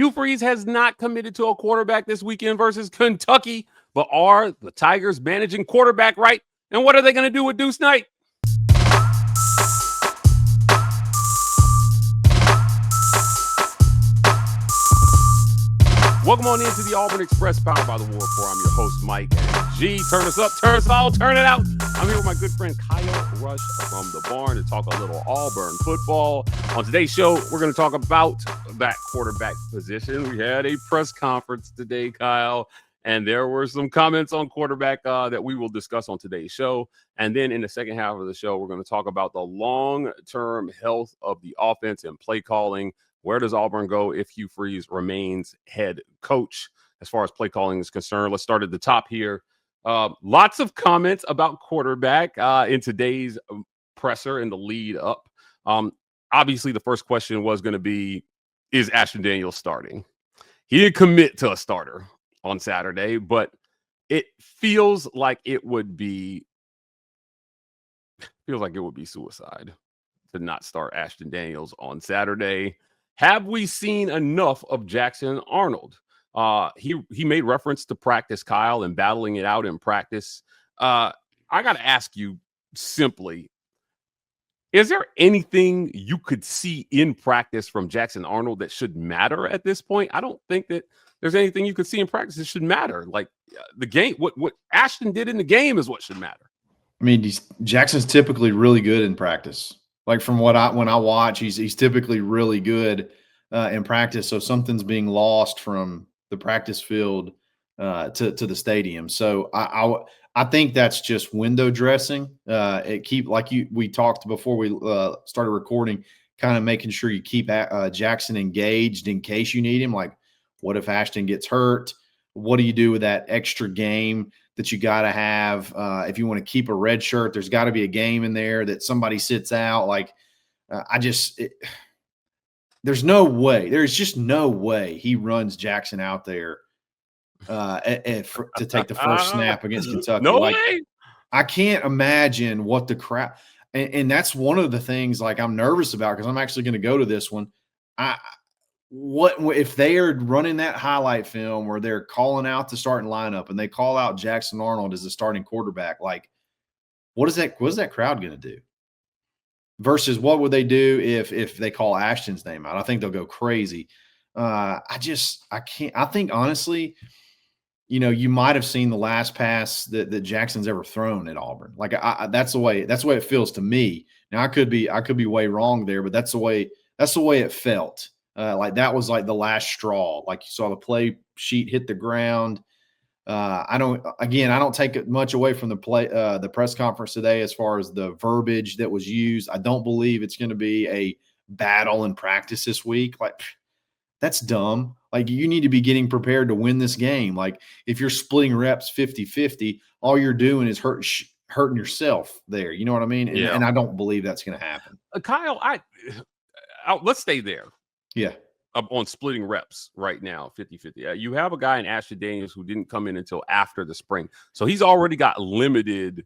Hugh Freeze has not committed to a quarterback this weekend versus Kentucky, but are the Tigers managing quarterback right? And what are they going to do with Deuce Knight? Welcome on into the Auburn Express, powered by the War Report. I'm your host, Mike. And G, turn us up, turn us all, turn it out. I'm here with my good friend Kyle Rush from the barn to talk a little Auburn football. On today's show, we're going to talk about that quarterback position. We had a press conference today, Kyle, and there were some comments on quarterback that we will discuss on today's show. And then in the second half of the show, we're going to talk about the long-term health of the offense and play calling. Where does Auburn go if Hugh Freeze remains head coach as far as play calling is concerned? Let's start at the top here. Lots of comments about quarterback in today's presser in the lead up. Obviously, the first question was going to be, is Ashton Daniels starting? He didn't commit to a starter on Saturday, but it feels like it would be suicide to not start Ashton Daniels on Saturday. Have we seen enough of Jackson Arnold? He made reference to practice, Kyle, and battling it out in practice. I got to ask you simply, is there anything you could see in practice from Jackson Arnold that should matter at this point? I don't think that there's anything you could see in practice that should matter. Like the game, what Ashton did in the game is what should matter. I mean, Jackson's typically really good in practice. Like from when I watch, he's typically really good in practice. So something's being lost from the practice field to the stadium. So I think that's just window dressing. We talked before we started recording, kind of making sure you keep Jackson engaged in case you need him. Like, what if Ashton gets hurt? What do you do with that extra game that you got to have? If you want to keep a red shirt, there's got to be a game in there that somebody sits out. Like, there's no way. There's just no way he runs Jackson out there to take the first snap against Kentucky. No way. I can't imagine what the crowd – and that's one of the things, like, I'm nervous about because I'm actually going to go to this one. What if they are running that highlight film where they're calling out the starting lineup and they call out Jackson Arnold as the starting quarterback? Like, what is that crowd going to do? Versus what would they do if they call Ashton's name out? I think they'll go crazy. I can't. I think honestly, you might have seen the last pass that Jackson's ever thrown at Auburn. Like that's the way it feels to me. Now I could be way wrong there, but that's the way it felt. Like that was like the last straw. Like you saw the play sheet hit the ground. I don't take much away from the press conference today as far as the verbiage that was used. I don't believe it's going to be a battle in practice this week. Like, that's dumb. Like, you need to be getting prepared to win this game. Like, if you're splitting reps 50-50, all you're doing is hurting yourself there. You know what I mean? And I don't believe that's going to happen. Kyle, let's stay there. Yeah. On splitting reps right now, 50-50. You have a guy in Ashton Daniels who didn't come in until after the spring. So he's already got limited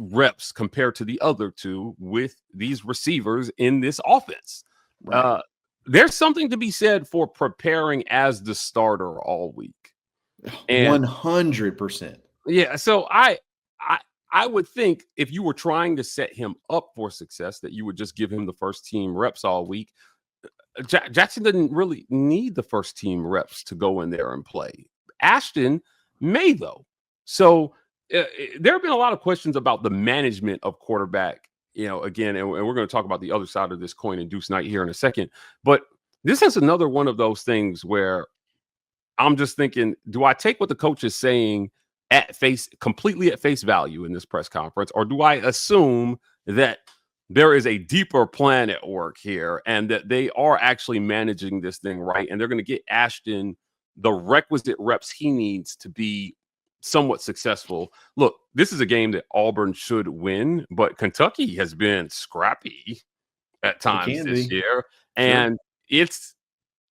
reps compared to the other two with these receivers in this offense. Right. There's something to be said for preparing as the starter all week. 100%. Yeah. So I would think if you were trying to set him up for success, that you would just give him the first team reps all week. Jackson didn't really need the first team reps to go in there and play. Ashton may, though. So there have been a lot of questions about the management of quarterback, again, and we're going to talk about the other side of this coin and Deuce Knight here in a second. But this is another one of those things where I'm just thinking, do I take what the coach is saying completely at face value in this press conference, or do I assume that there is a deeper plan at work here and that they are actually managing this thing right, and they're going to get Ashton the requisite reps he needs to be somewhat successful? Look, this is a game that Auburn should win, but Kentucky has been scrappy at times this year. And it's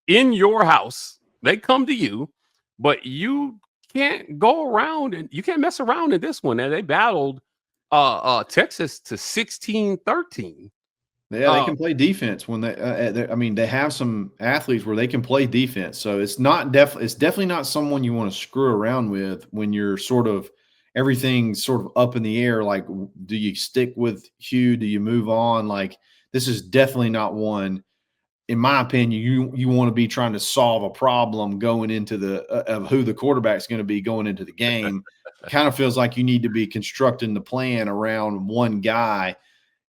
in your house. They come to you, but you can't go around and you can't mess around in this one. And they battled Texas to 16-13 Yeah, they can play defense when I mean, they have some athletes where they can play defense. So it's definitely not someone you want to screw around with when you're sort of everything's sort of up in the air. Like, do you stick with Hugh? Do you move on? Like, this is definitely not one, in my opinion, you want to be trying to solve a problem going into the of who the quarterback's going to be going into the game. Kind of feels like you need to be constructing the plan around one guy,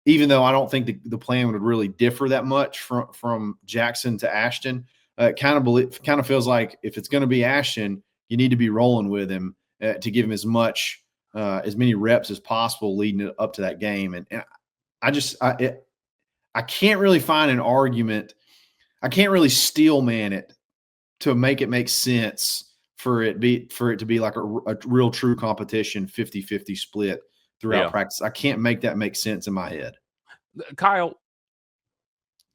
even though I don't think the plan would really differ that much from Jackson to Ashton. It kind of feels like if it's going to be Ashton, you need to be rolling with him to give him as many reps as possible leading up to that game. And I can't really find an argument. I can't really steel man it to make it make sense for it to be like a real true competition 50-50 split throughout practice. I can't make that make sense in my head. Kyle,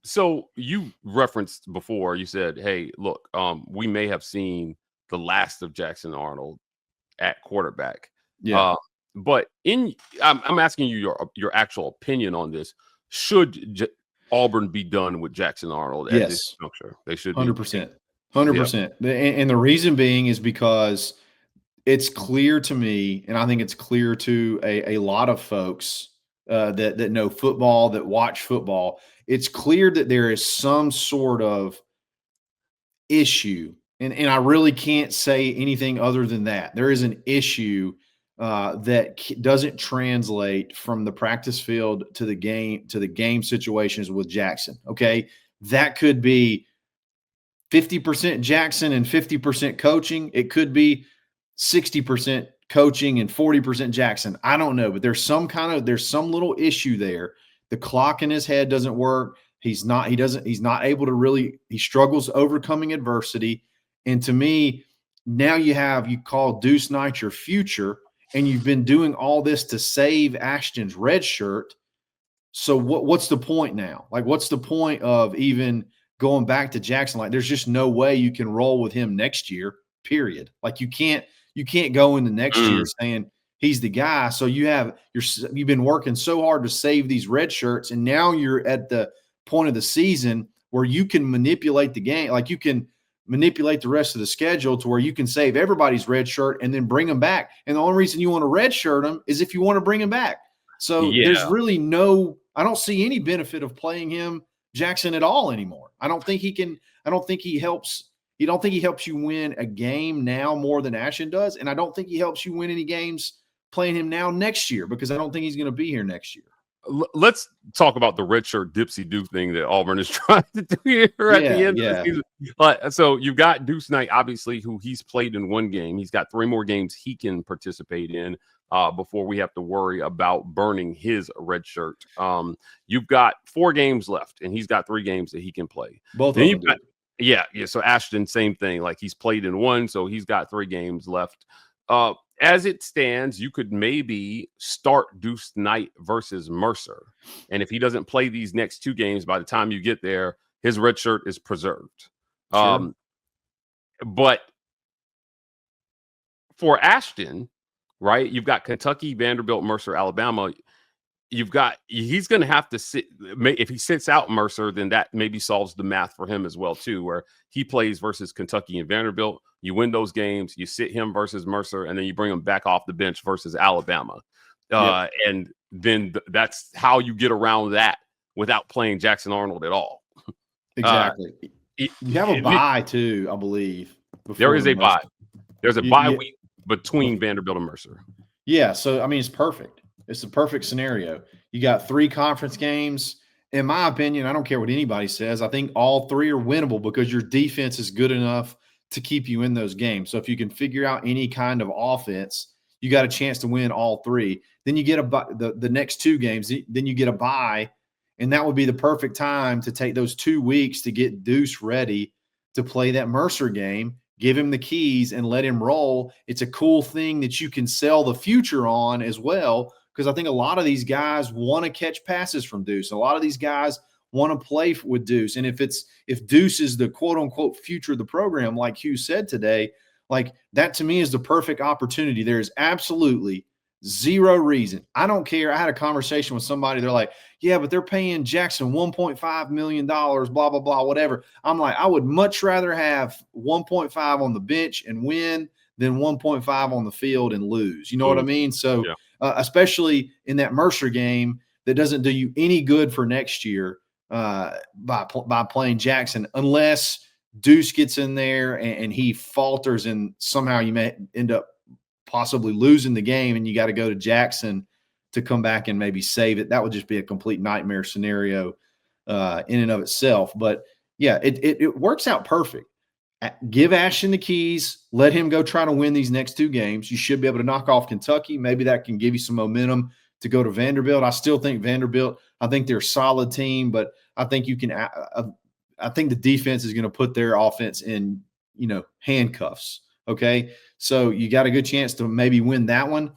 so you referenced before, you said, hey, look, we may have seen the last of Jackson Arnold at quarterback. Yeah. But I'm asking you your actual opinion on this. Should Auburn be done with Jackson Arnold at this juncture? They should 100%. 100%. And the reason being is because it's clear to me, and I think it's clear to a lot of folks that know football, that watch football. It's clear that there is some sort of issue, and I really can't say anything other than that. There is an issue that doesn't translate from the practice field to the game situations with Jackson. Okay, that could be 50% Jackson and 50% coaching. It could be 60% coaching and 40% Jackson. I don't know, but there's some little issue there. The clock in his head doesn't work. He's not able to really, he struggles overcoming adversity. And to me, now you call Deuce Knight your future, and you've been doing all this to save Ashton's red shirt. So what's the point now? Like, what's the point of even going back to Jackson? Like, there's just no way you can roll with him next year, period. Like, you can't go into next year saying he's the guy. So you've been working so hard to save these red shirts, and now you're at the point of the season where you can manipulate the game. Like, you can manipulate the rest of the schedule to where you can save everybody's red shirt and then bring them back. And the only reason you want to red shirt them is if you want to bring them back. So there's really I don't see any benefit of playing him Jackson at all anymore. I don't think he helps you win a game now more than Ashton does. And I don't think he helps you win any games playing him now next year, because I don't think he's going to be here next year. Let's talk about the redshirt dipsy-do thing that Auburn is trying to do here at the end of the season. So you've got Deuce Knight, obviously, who he's played in one game. He's got 3 more games he can participate in before we have to worry about burning his red shirt. You've got 4 games left, and he's got 3 games that he can play. Both of them do. Yeah. So Ashton, same thing. Like, he's played in 1, so he's got 3 games left. As it stands, you could maybe start Deuce Knight versus Mercer. And if he doesn't play these next 2 games, by the time you get there, his red shirt is preserved. Sure. But for Ashton, right, you've got Kentucky, Vanderbilt, Mercer, Alabama. He's going to have to sit. If he sits out Mercer, then that maybe solves the math for him as well, too, where he plays versus Kentucky and Vanderbilt. You win those games, you sit him versus Mercer, and then you bring him back off the bench versus Alabama. And then that's how you get around that without playing Jackson Arnold at all. Exactly. You have a bye, too, I believe. There is a bye. There's a bye week between Vanderbilt and Mercer. Yeah, so, I mean, it's perfect. It's a perfect scenario. You got 3 conference games. In my opinion, I don't care what anybody says. I think all 3 are winnable because your defense is good enough to keep you in those games. So if you can figure out any kind of offense, you got a chance to win all 3. Then you get the next 2 games. Then you get a bye, and that would be the perfect time to take those 2 weeks to get Deuce ready to play that Mercer game. Give him the keys and let him roll. It's a cool thing that you can sell the future on as well, because I think a lot of these guys want to catch passes from Deuce. A lot of these guys want to play with Deuce. And if Deuce is the quote unquote future of the program, like Hugh said today, like, that to me is the perfect opportunity. There is absolutely Zero reason. I don't care. I had a conversation with somebody. They're like, yeah, but they're paying Jackson $1.5 million, blah, blah, blah, whatever. I'm like, I would much rather have 1.5 on the bench and win than 1.5 on the field and lose. You know what I mean? So, especially in that Mercer game, that doesn't do you any good for next year by playing Jackson, unless Deuce gets in there and he falters and somehow you may end up possibly losing the game and you got to go to Jackson to come back and maybe save it. That would just be a complete nightmare scenario in and of itself. But yeah, it works out perfect. Give Ashton the keys, let him go try to win these next 2 games. You should be able to knock off Kentucky. Maybe that can give you some momentum to go to Vanderbilt. I still think Vanderbilt, I think they're a solid team, but I think you can I think the defense is going to put their offense in, handcuffs. Okay. So you got a good chance to maybe win that one.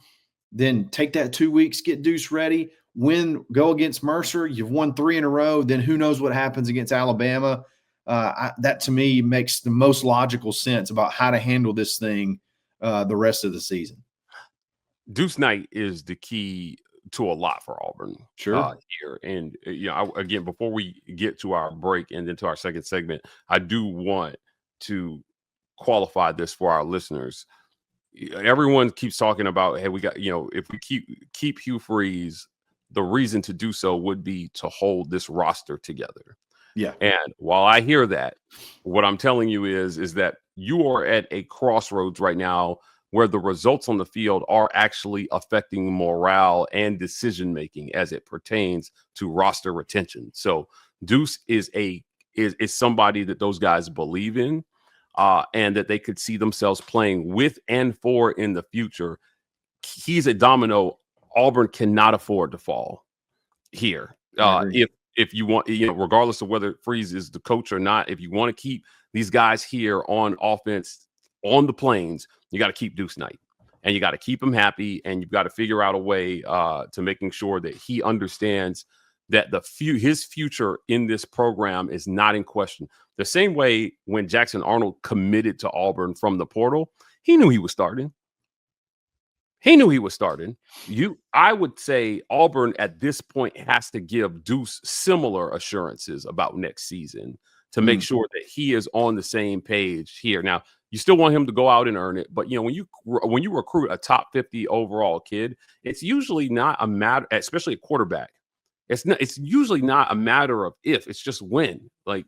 Then take that 2 weeks, get Deuce ready, go against Mercer. You've won 3 in a row. Then who knows what happens against Alabama. That to me makes the most logical sense about how to handle this thing the rest of the season. Deuce Knight is the key to a lot for Auburn here. And, again, before we get to our break and then to our second segment, I do want to qualify this for our listeners. Everyone keeps talking about, hey, we got, if we keep Hugh Freeze, the reason to do so would be to hold this roster together. Yeah. And while I hear that, what I'm telling you is that you are at a crossroads right now where the results on the field are actually affecting morale and decision making as it pertains to roster retention. So Deuce is somebody that those guys believe in, and that they could see themselves playing with and for in the future. He's a domino Auburn cannot afford to fall here. If you want, regardless of whether Freeze is the coach or not, if you want to keep these guys here on offense on the Plains, you got to keep Deuce Knight, and you got to keep him happy, and you've got to figure out a way to making sure that he understands that his future in this program is not in question. The same way when Jackson Arnold committed to Auburn from the portal, he knew he was starting. I would say Auburn at this point has to give Deuce similar assurances about next season to make sure that he is on the same page here. Now, you still want him to go out and earn it, but when you recruit a top 50 overall kid, it's usually not a matter, especially a quarterback. It's usually not a matter of if, it's just when. Like,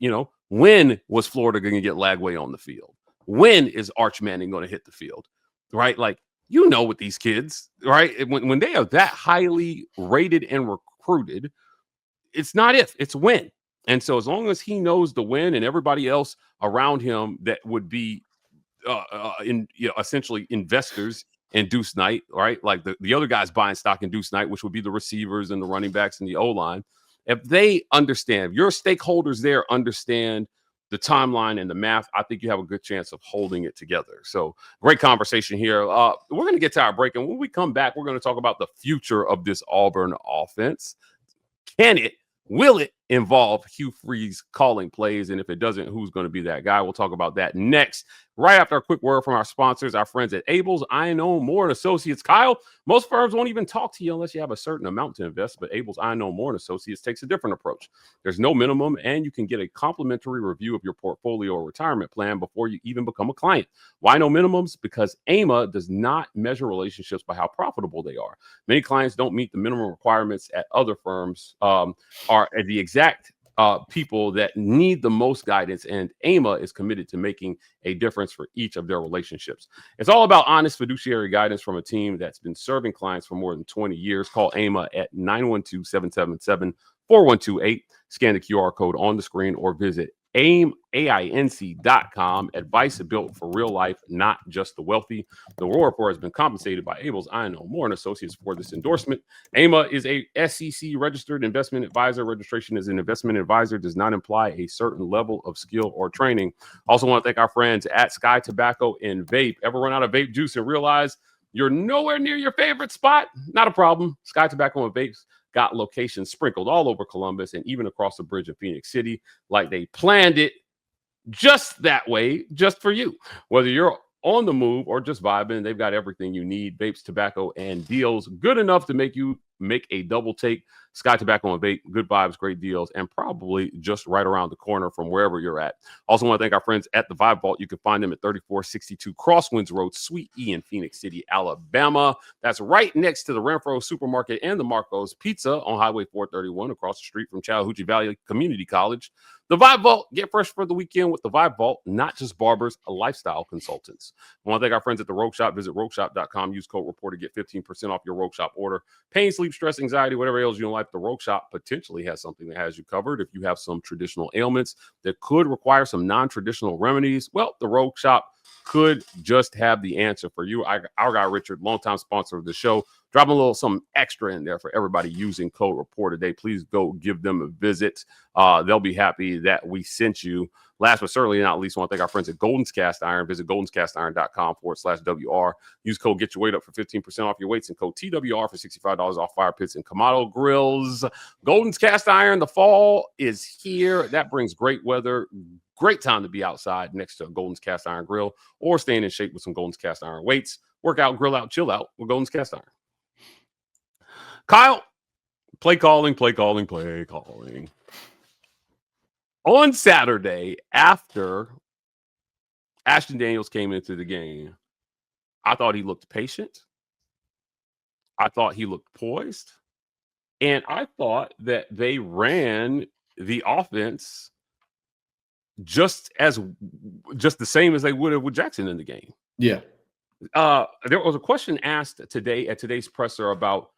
when was Florida going to get Lagway on the field? When is Arch Manning going to hit the field? Right? Like, with these kids, right? When they are that highly rated and recruited, it's not if, it's when. And so as long as he knows the when, and everybody else around him that would be essentially investors in Deuce Knight, right? Like the other guys buying stock in Deuce Knight, which would be the receivers and the running backs and the O-line. If they understand, your stakeholders there understand the timeline and the math, I think you have a good chance of holding it together. So great conversation here. We're going to get to our break. And when we come back, we're going to talk about the future of this Auburn offense. Will it involve Hugh Freeze calling plays? And if it doesn't, who's going to be that guy? We'll talk about that next, right after a quick word from our sponsors, our friends at Abel's Iron More and Associates. Kyle, most firms won't even talk to you unless you have a certain amount to invest, but Abel's Iron More and Associates takes a different approach. There's no minimum, and you can get a complimentary review of your portfolio or retirement plan before you even become a client. Why no minimums? Because AMA does not measure relationships by how profitable they are. Many clients don't meet the minimum requirements at other firms, are at the exact people that need the most guidance, and AMA is committed to making a difference for each of their relationships. It's all about honest fiduciary guidance from a team that's been serving clients for more than 20 years. Call AMA at 912-777-4128. Scan the QR code on the screen or visit AINC.com. Advice built for real life, not just the wealthy. The Roar Report has been compensated by Abel's Iron More and Associates for this endorsement. AMA is a SEC registered investment advisor. Registration as an investment advisor does not imply a certain level of skill or training. Also want to thank our friends at Sky Tobacco and Vape. Ever run out of vape juice and realize you're nowhere near your favorite spot? Not a problem. Sky Tobacco and Vapes got locations sprinkled all over Columbus and even across the bridge of Phoenix City, like they planned it just that way, just for you. Whether you're on the move, or just vibing, they've got everything you need. Vapes, tobacco, and deals good enough to make you make a double take. Sky Tobacco and Vape, good vibes, great deals, and probably just right around the corner from wherever you're at. Also want to thank our friends at the Vibe Vault. You can find them at 3462 Crosswinds Road, Suite E in Phoenix City, Alabama. That's right next to the Renfro Supermarket and the Marco's Pizza on Highway 431 across the street from Chattahoochee Valley Community College. The Vibe Vault, get fresh for the weekend with the Vibe Vault, not just barbers, lifestyle consultants. I want to thank our friends at the Rogue Shop. Visit rogueshop.com. Use code REPORTER. Get 15% off your Rogue Shop order. Pain, sleep, stress, anxiety, whatever ails you in life, the Rogue Shop potentially has something that has you covered. If you have some traditional ailments that could require some non-traditional remedies, well, the Rogue Shop could just have the answer for you. Our guy Richard, longtime sponsor of the show, dropping a little something extra in there for everybody using code REPORT today. Please go give them a visit. They'll be happy that we sent you. Last but certainly not least, I want to thank our friends at Golden's Cast Iron. Visit goldenscastiron.com/WR. Use code Get Your Weight Up for 15% off your weights and code TWR for $65 off fire pits and Kamado grills. Golden's Cast Iron, the fall is here. That brings great weather. Great time to be outside next to a Golden's Cast Iron grill or staying in shape with some Golden's Cast Iron weights. Work out, grill out, chill out with Golden's Cast Iron. Kyle, play calling. On Saturday, after Ashton Daniels came into the game, I thought he looked patient. I thought he looked poised. And I thought that they ran the offense just the same as they would have with Jackson in the game. Yeah. There was a question asked today at today's presser about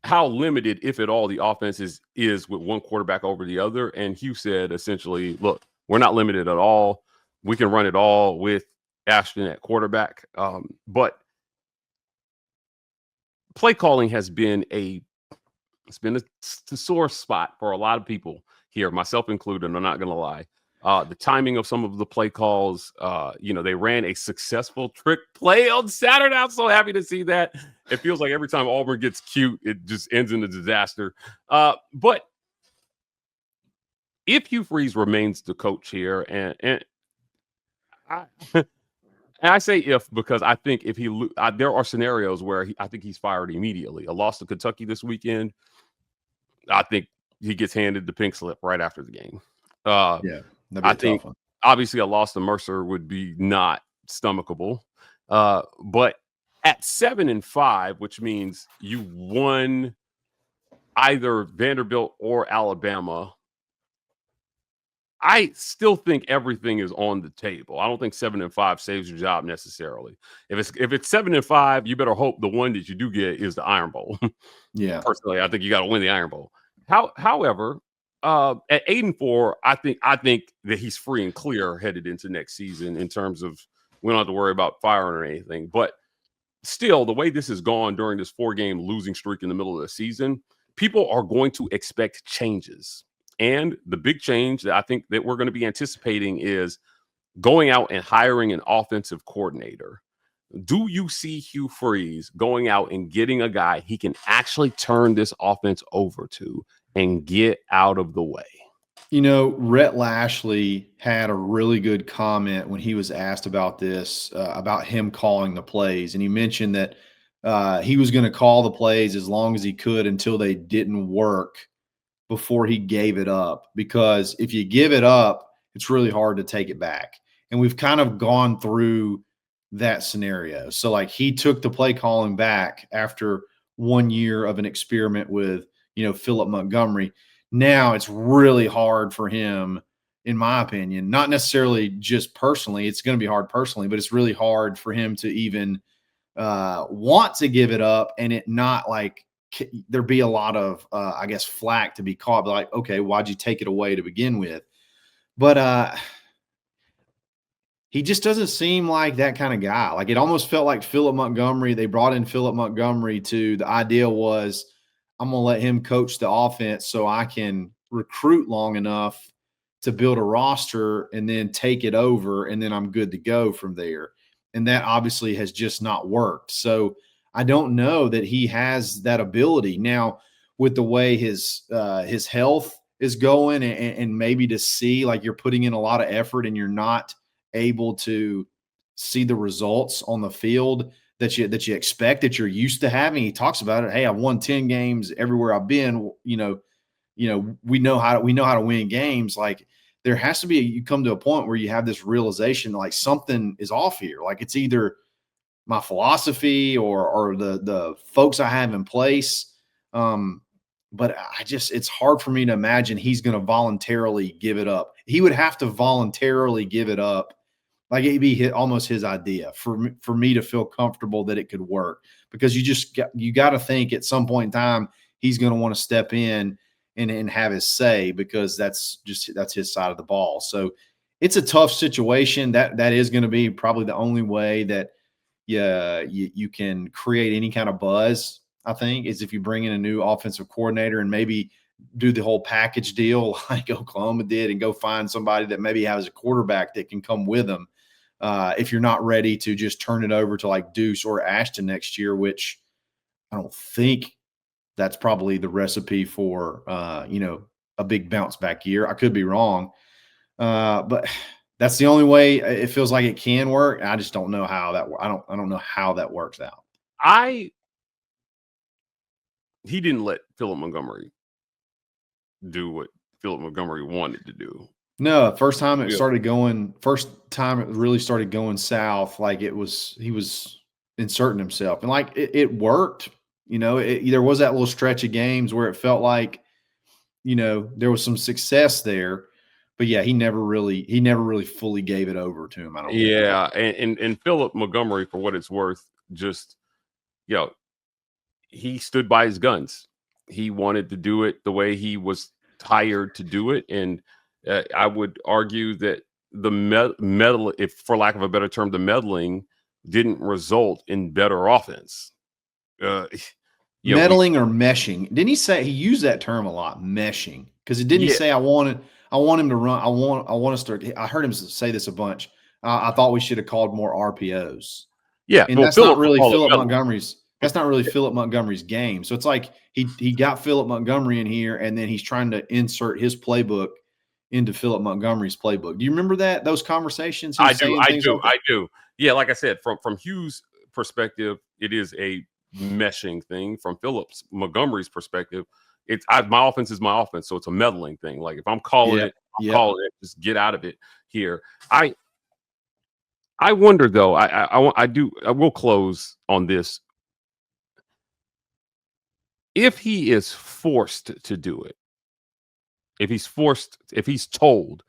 how limited, if at all, the offense is with one quarterback over the other. And Hugh said essentially, look, we're not limited at all. We can run it all with Ashton at quarterback. But play calling has been a sore spot for a lot of people here, myself included. I'm not going to lie. The timing of some of the play calls, they ran a successful trick play on Saturday. I'm so happy to see that. It feels like every time Auburn gets cute, it just ends in a disaster. But if Hugh Freeze remains the coach here, and I say if because I think if there are scenarios where I think he's fired immediately. A loss to Kentucky this weekend, I think he gets handed the pink slip right after the game. Yeah. I think obviously a loss to Mercer would be not stomachable. But at 7-5, which means you won either Vanderbilt or Alabama, I still think everything is on the table. I don't think 7-5 saves your job necessarily. If it's 7-5, you better hope the one that you do get is the Iron Bowl. Yeah. Personally, I think you got to win the Iron Bowl. However, at 8-4, I think that he's free and clear headed into next season in terms of we don't have to worry about firing or anything. But still, the way this has gone during this 4-game losing streak in the middle of the season, people are going to expect changes. And the big change that I think that we're going to be anticipating is going out and hiring an offensive coordinator. Do you see Hugh Freeze going out and getting a guy he can actually turn this offense over to and get out of the way? Rhett Lashley had a really good comment when he was asked about this, about him calling the plays. And he mentioned that he was going to call the plays as long as he could until they didn't work before he gave it up. Because if you give it up, it's really hard to take it back. And we've kind of gone through that scenario. So like he took the play calling back after 1 year of an experiment with, Philip Montgomery. Now it's really hard for him, in my opinion, not necessarily just personally. It's going to be hard personally, but it's really hard for him to even want to give it up and it not like there be a lot of, flack to be caught. But like, okay, why'd you take it away to begin with? But he just doesn't seem like that kind of guy. Like it almost felt like Philip Montgomery. They brought in Philip Montgomery the idea was, I'm going to let him coach the offense so I can recruit long enough to build a roster and then take it over, and then I'm good to go from there. And that obviously has just not worked. So I don't know that he has that ability. Now, with the way his health is going and maybe to see like you're putting in a lot of effort and you're not able to see the results on the field that you expect, that you're used to having. He talks about it. Hey, I've won 10 games everywhere I've been. We know how to win games. Like, there has to be you come to a point where you have this realization, like, something is off here. Like, it's either my philosophy or the folks I have in place. But it's hard for me to imagine he's going to voluntarily give it up. He would have to voluntarily give it up. Like, it'd be almost his idea for me to feel comfortable that it could work, because you got to think at some point in time, he's going to want to step in and have his say, because that's his side of the ball. So it's a tough situation. That is going to be probably the only way that you can create any kind of buzz, I think, is if you bring in a new offensive coordinator and maybe do the whole package deal like Oklahoma did and go find somebody that maybe has a quarterback that can come with them. If you're not ready to just turn it over to like Deuce or Ashton next year, which I don't think that's probably the recipe for, a big bounce back year. I could be wrong. But that's the only way it feels like it can work. I just don't know how I don't know how that works out. He didn't let Philip Montgomery do what Philip Montgomery wanted to do. No, first time it really started going south, like he was inserting himself, and like it worked. There was that little stretch of games where it felt like, there was some success there, but yeah, he never really fully gave it over to him. I don't think. Yeah, and Philip Montgomery, for what it's worth, just he stood by his guns. He wanted to do it the way he was hired to do it, and I would argue that the meddle, if for lack of a better term, the meddling didn't result in better offense. Meddling or meshing? Didn't he say he used that term a lot? Meshing, because didn't he say I want him to run? I want to start. I heard him say this a bunch. I thought we should have called more RPOs. Yeah, and that's not really Philip Montgomery's. That's not really Philip Montgomery's game. So it's like he got Philip Montgomery in here, and then he's trying to insert his playbook into Philip Montgomery's playbook. Do you remember those conversations? I do. Yeah, like I said, from Hugh's perspective, it is a meshing thing. From Philip Montgomery's perspective, my offense is my offense, so it's a meddling thing. Like, if I'm calling it, I'm calling it. Just get out of it here. I wonder, though. I will close on this. If he is forced to do it, if he's told,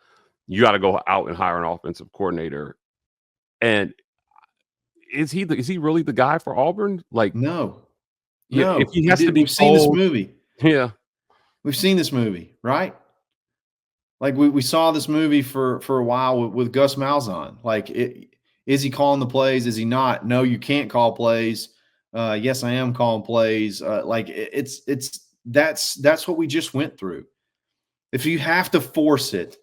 you got to go out and hire an offensive coordinator, and is he really the guy for Auburn? Like, no. If he has to be We've seen this movie. Yeah. We've seen this movie, right? Like, we saw this movie for a while with Gus Malzahn. Like, is he calling the plays? Is he not? No, you can't call plays. Yes, I am calling plays. That's what we just went through. If you have to force it,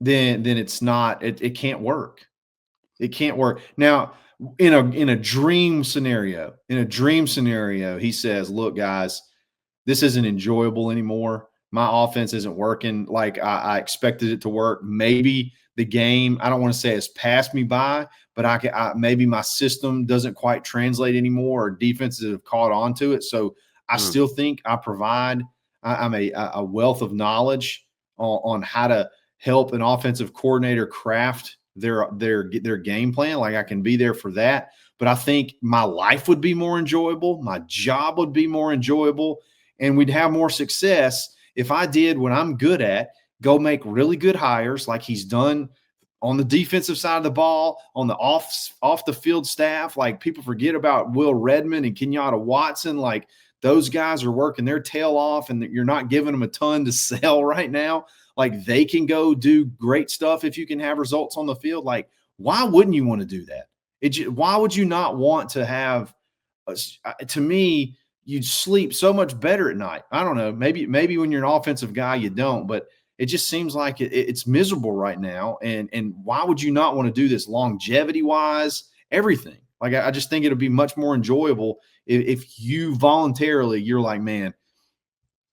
then it's not. It can't work. It can't work. Now, in a dream scenario, he says, "Look, guys, this isn't enjoyable anymore. My offense isn't working like I expected it to work. Maybe the game, I don't want to say has passed me by, but maybe my system doesn't quite translate anymore, or defenses have caught on to it. So I still think I provide. I'm a wealth of knowledge on how to help an offensive coordinator craft their game plan. Like, I can be there for that, but I think my life would be more enjoyable. My job would be more enjoyable, and we'd have more success if I did what I'm good at, go make really good hires like he's done on the defensive side of the ball, on the off the field staff. Like, people forget about Will Redmond and Kenyatta Watson. Like, those guys are working their tail off, and you're not giving them a ton to sell right now. Like, they can go do great stuff if you can have results on the field. Like, why wouldn't you want to do that? Why would you not want to have to me, you'd sleep so much better at night. I don't know. Maybe when you're an offensive guy, you don't, but it just seems like it's miserable right now. And why would you not want to do this longevity wise, everything? Like, I just think it'll be much more enjoyable if you voluntarily, you're like, man,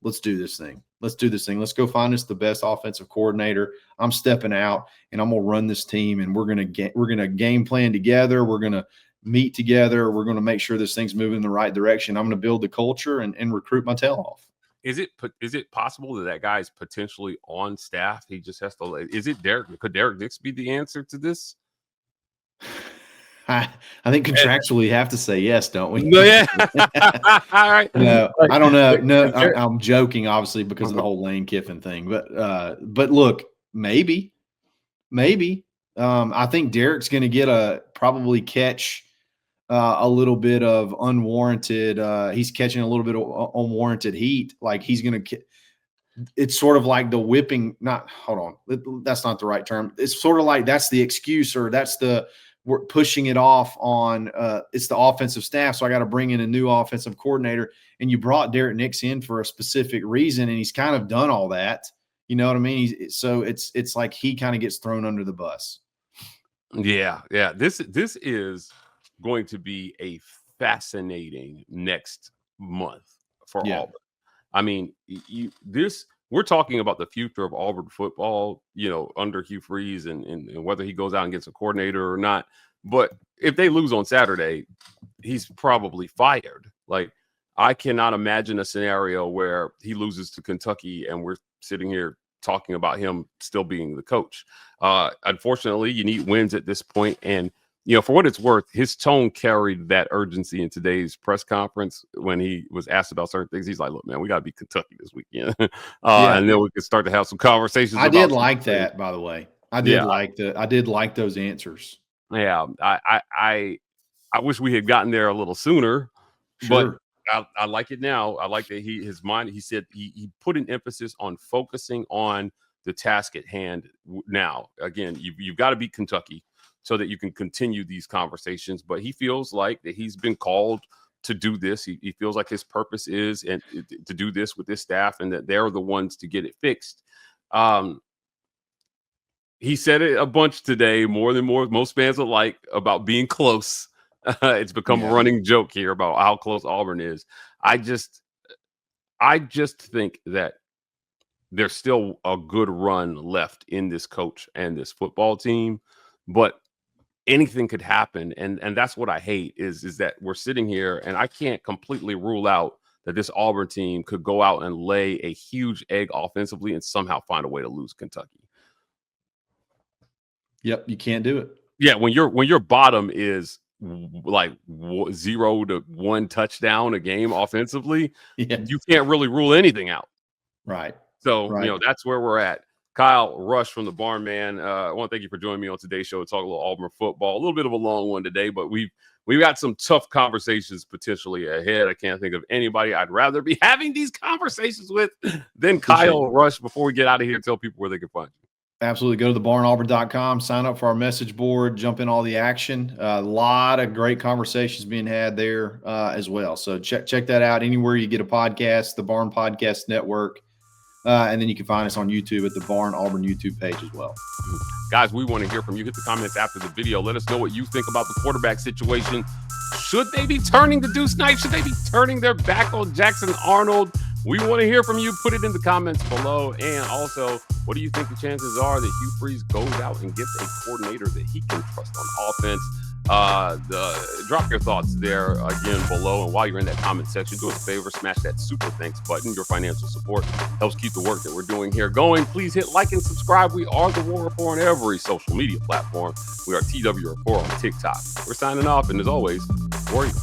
let's do this thing. Let's do this thing. Let's go find us the best offensive coordinator. I'm stepping out, and I'm gonna run this team, and we're gonna game plan together. We're gonna meet together. We're gonna make sure this thing's moving in the right direction. I'm gonna build the culture and recruit my tail off. Is it possible that guy is potentially on staff? He just has to. Is it Derek? Could Derek Dix be the answer to this? I think contractually you have to say yes, don't we? No, yeah. All right. No, I don't know. No, I'm joking, obviously, because of the whole Lane Kiffin thing. But look, maybe. I think Derek's going to get probably catch a little bit of unwarranted. He's catching a little bit of unwarranted heat. Like he's going to. It's sort of like the whipping. Hold on. That's not the right term. It's sort of like that's the excuse, or that's we're pushing it off on it's the offensive staff. So I got to bring in a new offensive coordinator. And you brought Derek Nix in for a specific reason, and he's kind of done all that. You know what I mean? So it's like he kind of gets thrown under the bus. Yeah. This is going to be a fascinating next month for Auburn. I mean, we're talking about the future of Auburn football, under Hugh Freeze and whether he goes out and gets a coordinator or not. But if they lose on Saturday, he's probably fired. Like, I cannot imagine a scenario where he loses to Kentucky and we're sitting here talking about him still being the coach. Unfortunately, you need wins at this point. And, for what it's worth, his tone carried that urgency in today's press conference when he was asked about certain things. He's like, look, man, we got to beat Kentucky this weekend. And then we can start to have some conversations. I did like that, by the way. I did like those answers. Yeah. I wish we had gotten there a little sooner, but I like it now. I like that he said he put an emphasis on focusing on the task at hand now. Again, you've got to beat Kentucky so that you can continue these conversations. But he feels like that he's been called to do this. He feels like his purpose is to do this with his staff, and that they're the ones to get it fixed. He said it a bunch today, more than most fans would like, about being close. It's become a running joke here about how close Auburn is. I just think that there's still a good run left in this coach and this football team, but anything could happen. And that's what I hate is that we're sitting here and I can't completely rule out that this Auburn team could go out and lay a huge egg offensively and somehow find a way to lose Kentucky. Yep. You can't do it. Yeah. When your bottom is like 0 to 1 touchdown a game offensively, you can't really rule anything out. Right. So, that's where we're at. Kyle Rush from the Barn Man. I want to thank you for joining me on today's show to talk a little Auburn football. A little bit of a long one today, but we've got some tough conversations potentially ahead. I can't think of anybody I'd rather be having these conversations with than Kyle Rush. Before we get out of here, tell people where they can find you. Absolutely. Go to thebarnauburn.com, sign up for our message board, jump in all the action. A lot of great conversations being had there as well. So check that out anywhere you get a podcast, the Barn Podcast Network. And then you can find us on YouTube at the Barn Auburn YouTube page as well. Guys, we want to hear from you. Hit the comments after the video. Let us know what you think about the quarterback situation. Should they be turning to Deuce Knight? Should they be turning their back on Jackson Arnold? We want to hear from you. Put it in the comments below. And also, what do you think the chances are that Hugh Freeze goes out and gets a coordinator that he can trust on offense? Drop your thoughts there again below. And while you're in that comment section, do us a favor, smash that super thanks button. Your financial support helps keep the work that we're doing here going. Please hit like and subscribe. We are the War Report on every social media platform. We are TW Report on TikTok. We're signing off, and as always, War Eagle.